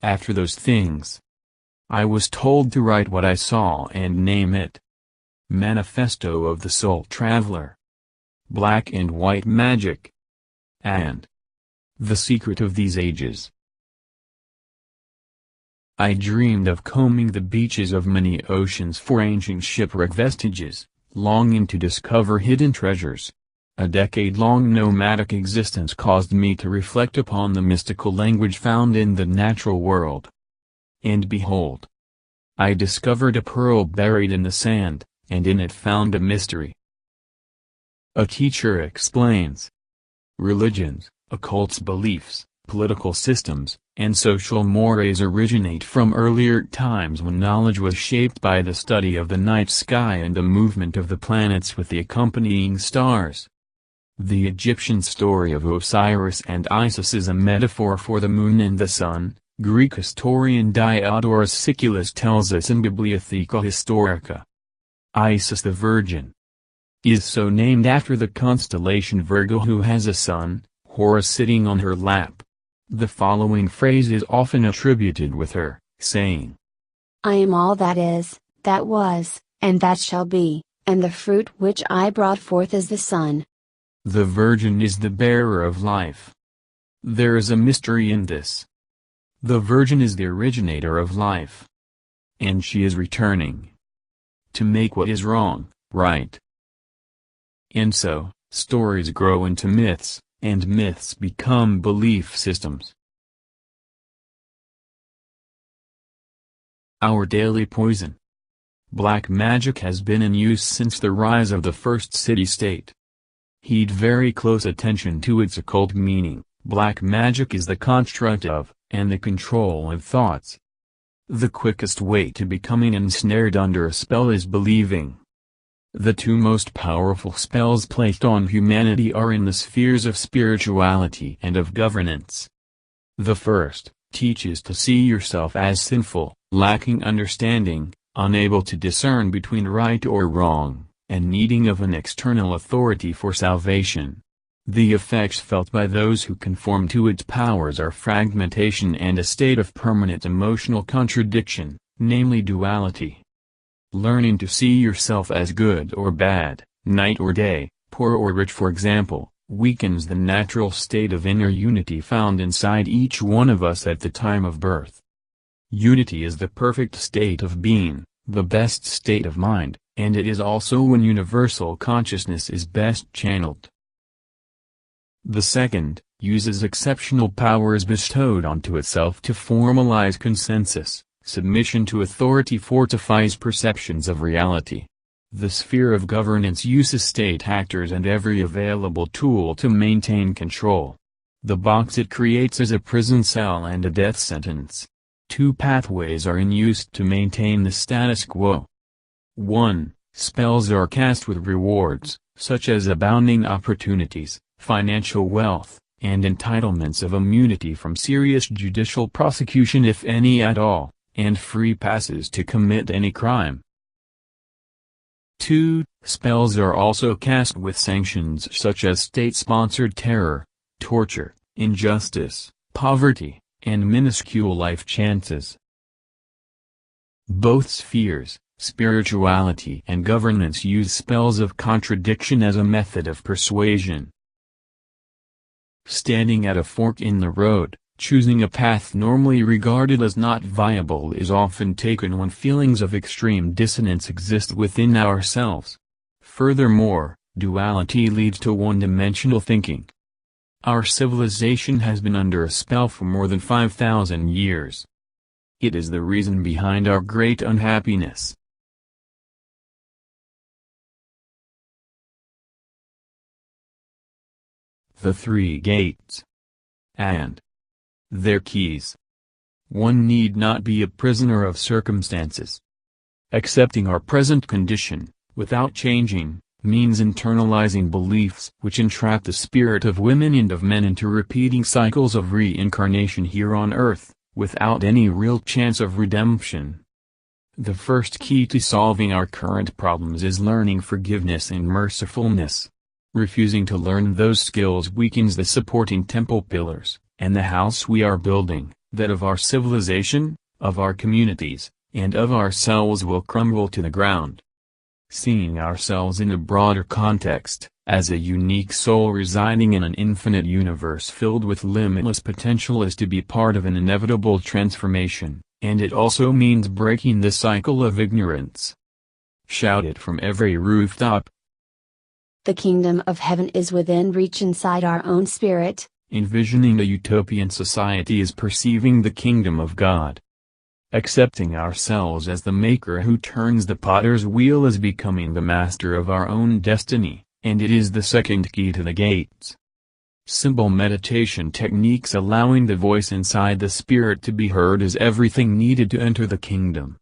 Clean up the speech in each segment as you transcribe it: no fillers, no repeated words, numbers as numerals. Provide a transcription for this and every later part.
after those things. I was told to write what I saw and name it. Manifesto of the Soul Traveler. Black and White Magic. And The Secret of These Ages. I dreamed of combing the beaches of many oceans for ancient shipwreck vestiges, longing to discover hidden treasures. A decade-long nomadic existence caused me to reflect upon the mystical language found in the natural world. And behold, I discovered a pearl buried in the sand, and in it found a mystery. A teacher explains. Religions, occults beliefs, political systems, and social mores originate from earlier times when knowledge was shaped by the study of the night sky and the movement of the planets with the accompanying stars. The Egyptian story of Osiris and Isis is a metaphor for the moon and the sun. Greek historian Diodorus Siculus tells us in Bibliotheca Historica. Isis the Virgin is so named after the constellation Virgo, who has a son, Horus, sitting on her lap. The following phrase is often attributed with her, saying, I am all that is, that was, and that shall be, and the fruit which I brought forth is the sun. The Virgin is the bearer of life. There is a mystery in this. The Virgin is the originator of life. And she is returning to make what is wrong, right. And so, stories grow into myths, and myths become belief systems. Our daily poison. Black magic has been in use since the rise of the first city-state. Heed very close attention to its occult meaning. Black magic is the construct of, and the control of thoughts. The quickest way to becoming ensnared under a spell is believing. The two most powerful spells placed on humanity are in the spheres of spirituality and of governance. The first teaches to see yourself as sinful, lacking understanding, unable to discern between right or wrong, and needing of an external authority for salvation. The effects felt by those who conform to its powers are fragmentation and a state of permanent emotional contradiction, namely duality. Learning to see yourself as good or bad, night or day, poor or rich, for example, weakens the natural state of inner unity found inside each one of us at the time of birth. Unity is the perfect state of being, the best state of mind, and it is also when universal consciousness is best channeled. The second uses exceptional powers bestowed onto itself to formalize consensus. Submission to authority fortifies perceptions of reality. The sphere of governance uses state actors and every available tool to maintain control. The box it creates is a prison cell and a death sentence. Two pathways are in use to maintain the status quo. 1. Spells are cast with rewards, such as abounding opportunities, financial wealth, and entitlements of immunity from serious judicial prosecution if any at all, and free passes to commit any crime. 2. Spells are also cast with sanctions such as state-sponsored terror, torture, injustice, poverty, and minuscule life chances. Both spheres, spirituality and governance, use spells of contradiction as a method of persuasion. Standing at a fork in the road, choosing a path normally regarded as not viable is often taken when feelings of extreme dissonance exist within ourselves. Furthermore, duality leads to one-dimensional thinking. Our civilization has been under a spell for more than 5,000 years. It is the reason behind our great unhappiness. The Three Gates. And their keys. One need not be a prisoner of circumstances. Accepting our present condition, without changing, means internalizing beliefs which entrap the spirit of women and of men into repeating cycles of reincarnation here on earth, without any real chance of redemption. The first key to solving our current problems is learning forgiveness and mercifulness. Refusing to learn those skills weakens the supporting temple pillars, and the house we are building, that of our civilization, of our communities, and of ourselves will crumble to the ground. Seeing ourselves in a broader context, as a unique soul residing in an infinite universe filled with limitless potential is to be part of an inevitable transformation, and it also means breaking the cycle of ignorance. Shout it from every rooftop. The kingdom of heaven is within reach inside our own spirit. Envisioning a utopian society is perceiving the kingdom of God. Accepting ourselves as the maker who turns the potter's wheel is becoming the master of our own destiny, and it is the second key to the gates. Simple meditation techniques allowing the voice inside the spirit to be heard is everything needed to enter the kingdom.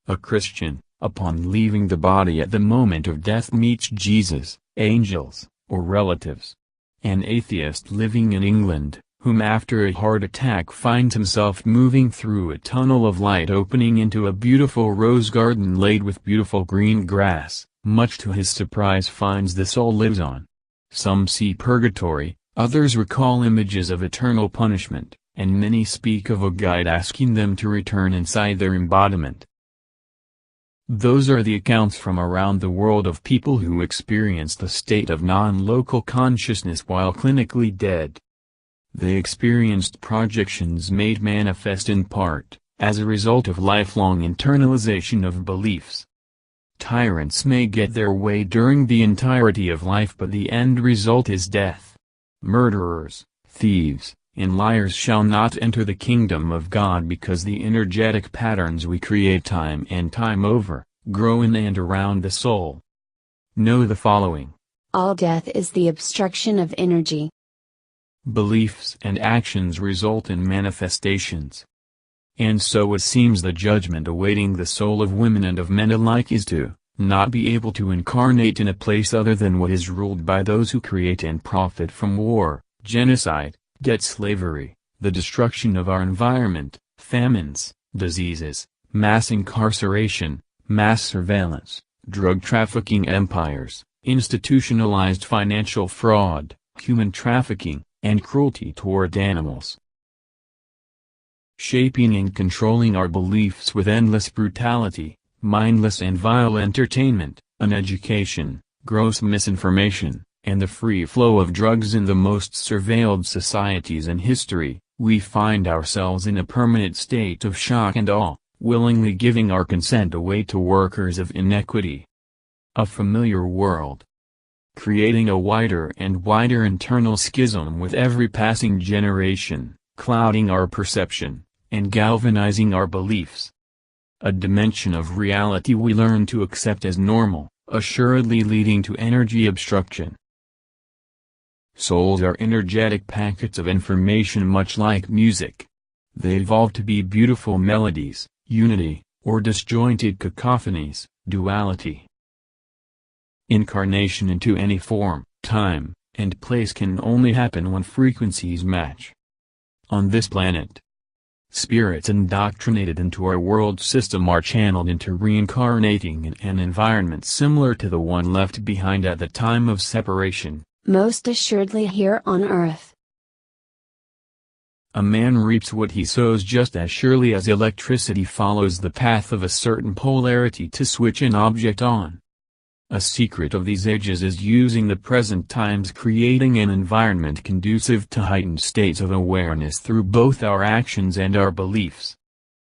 A Christian, upon leaving the body at the moment of death, meets Jesus, angels, or relatives. An atheist living in England, whom after a heart attack finds himself moving through a tunnel of light opening into a beautiful rose garden laid with beautiful green grass, much to his surprise finds the soul lives on. Some see purgatory, others recall images of eternal punishment, and many speak of a guide asking them to return inside their embodiment. Those are the accounts from around the world of people who experienced the state of non-local consciousness while clinically dead. They experienced projections made manifest in part, as a result of lifelong internalization of beliefs. Tyrants may get their way during the entirety of life, but the end result is death. Murderers, thieves, and liars shall not enter the kingdom of God because the energetic patterns we create time and time over, grow in and around the soul. Know the following. All death is the obstruction of energy. Beliefs and actions result in manifestations. And so it seems the judgment awaiting the soul of women and of men alike is to not be able to incarnate in a place other than what is ruled by those who create and profit from war, genocide, debt slavery, the destruction of our environment, famines, diseases, mass incarceration, mass surveillance, drug trafficking empires, institutionalized financial fraud, human trafficking, and cruelty toward animals. Shaping and controlling our beliefs with endless brutality, mindless and vile entertainment, uneducation, gross misinformation, and the free flow of drugs in the most surveilled societies in history, we find ourselves in a permanent state of shock and awe, willingly giving our consent away to workers of inequity. A familiar world. Creating a wider and wider internal schism with every passing generation, clouding our perception, and galvanizing our beliefs. A dimension of reality we learn to accept as normal, assuredly leading to energy obstruction. Souls are energetic packets of information much like music. They evolve to be beautiful melodies, unity, or disjointed cacophonies, duality. Incarnation into any form, time, and place can only happen when frequencies match. On this planet, spirits indoctrinated into our world system are channeled into reincarnating in an environment similar to the one left behind at the time of separation. Most assuredly here on earth. A man reaps what he sows just as surely as electricity follows the path of a certain polarity to switch an object on. A secret of these ages is using the present times, creating an environment conducive to heightened states of awareness through both our actions and our beliefs.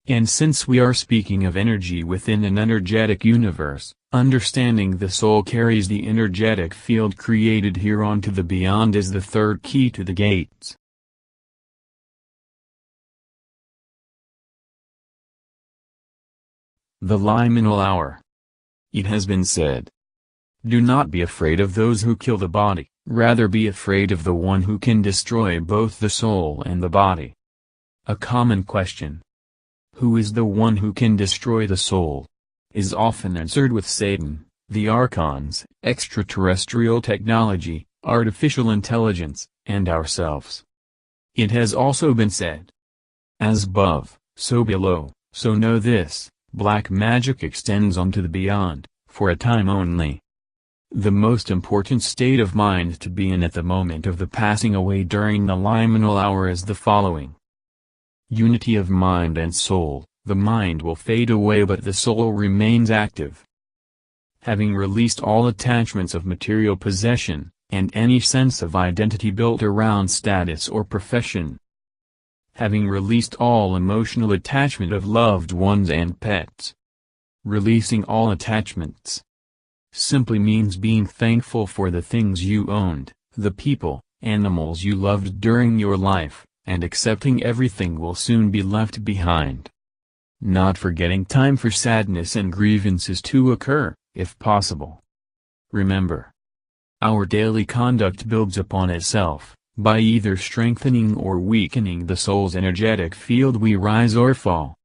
And since we are speaking of energy within an energetic universe, understanding the soul carries the energetic field created here onto the beyond is the third key to the gates. The liminal hour. It has been said, do not be afraid of those who kill the body, rather be afraid of the one who can destroy both the soul and the body. A common question, who is the one who can destroy the soul, is often answered with Satan, the archons, extraterrestrial technology, artificial intelligence, and ourselves. It has also been said, as above, so below, so know this, black magic extends onto the beyond, for a time only. The most important state of mind to be in at the moment of the passing away during the liminal hour is the following. Unity of mind and soul. The mind will fade away but the soul remains active. Having released all attachments of material possession, and any sense of identity built around status or profession. Having released all emotional attachment of loved ones and pets. Releasing all attachments simply means being thankful for the things you owned, the people, animals you loved during your life, and accepting everything will soon be left behind. Not forgetting time for sadness and grievances to occur, if possible. Remember, our daily conduct builds upon itself, by either strengthening or weakening the soul's energetic field we rise or fall.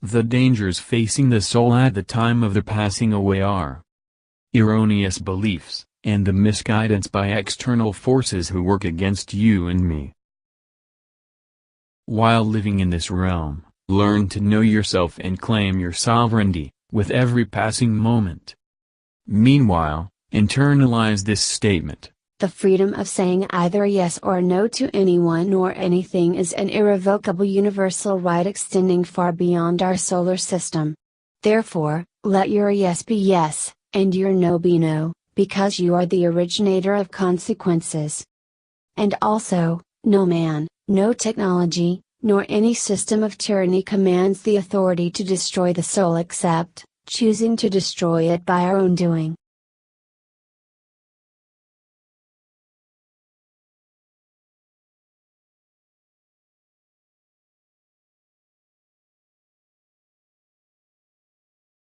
The dangers facing the soul at the time of the passing away are erroneous beliefs, and the misguidance by external forces who work against you and me. While living in this realm, learn to know yourself and claim your sovereignty, with every passing moment. Meanwhile, internalize this statement. The freedom of saying either yes or no to anyone or anything is an irrevocable universal right extending far beyond our solar system. Therefore, let your yes be yes, and your no be no, because you are the originator of consequences. And also, no man, no technology, nor any system of tyranny commands the authority to destroy the soul except, choosing to destroy it by our own doing.